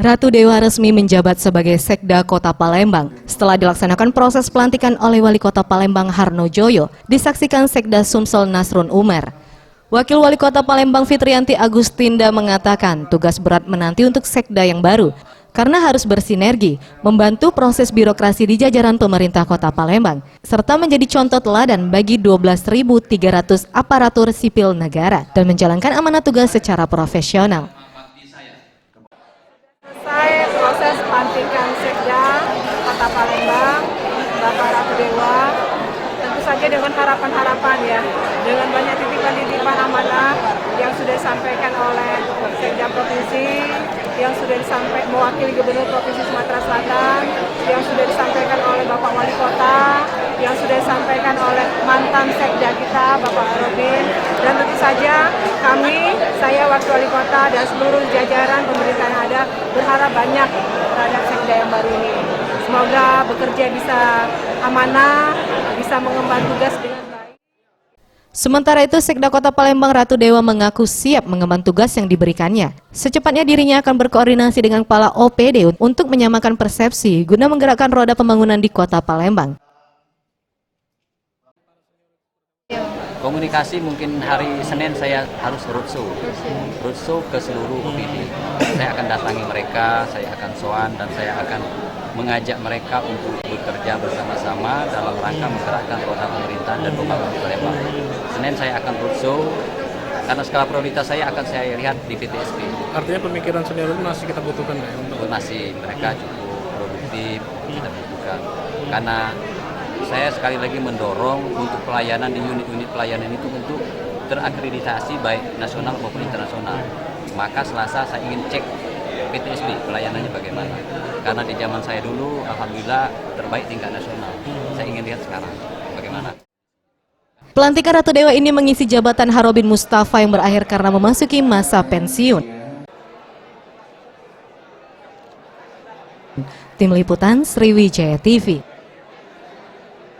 Ratu Dewa resmi menjabat sebagai Sekda Kota Palembang. Setelah dilaksanakan proses pelantikan oleh Wali Kota Palembang Harno Joyo, disaksikan Sekda Sumsel Nasrun Umar. Wakil Wali Kota Palembang Fitriyanti Agustinda mengatakan tugas berat menanti untuk Sekda yang baru, karena harus bersinergi, membantu proses birokrasi di jajaran pemerintah Kota Palembang, serta menjadi contoh teladan bagi 12.300 aparatur sipil negara dan menjalankan amanah tugas secara profesional. Proses pelantikan Sekda Kota Palembang, Bapak Ratu Dewa, tentu saja dengan harapan-harapan ya, dengan banyak titipan-titipan amanah yang sudah disampaikan oleh Sekda Provinsi, yang sudah disampaikan mewakili Gubernur Provinsi Sumatera Selatan, yang sudah disampaikan oleh Bapak Wali Kota, yang sudah disampaikan oleh mantan Sekda kita, Bapak Robin, dan tentu saja kami, saya Wakil Wali Kota dan seluruh jajaran pemerintah yang ada berharap banyak terhadap Sekda yang baru ini. Semoga bekerja bisa amanah, bisa mengemban tugas dengan baik. Sementara itu, Sekda Kota Palembang Ratu Dewa mengaku siap mengemban tugas yang diberikannya. Secepatnya dirinya akan berkoordinasi dengan kepala OPD untuk menyamakan persepsi guna menggerakkan roda pembangunan di Kota Palembang. Komunikasi mungkin hari Senin saya harus roadshow ke seluruh OPD. Saya akan datangi mereka, saya akan soan dan saya akan mengajak mereka untuk bekerja bersama-sama dalam rangka menggerakkan roda pemerintahan dan pembangunan di Palembang. Senin saya akan roadshow karena skala prioritas saya akan saya lihat di PTSP. Artinya pemikiran senior itu masih kita butuhkan ya? Masih mereka cukup produktif kita butuhkan karena saya sekali lagi mendorong untuk pelayanan di unit-unit pelayanan itu untuk terakreditasi baik nasional maupun internasional. Maka Selasa saya ingin cek PTSP pelayanannya bagaimana. Karena di zaman saya dulu alhamdulillah terbaik tingkat nasional. Saya ingin lihat sekarang bagaimana. Pelantikan Ratu Dewa ini mengisi jabatan Harobin Mustafa yang berakhir karena memasuki masa pensiun. Tim Liputan Sriwijaya TV.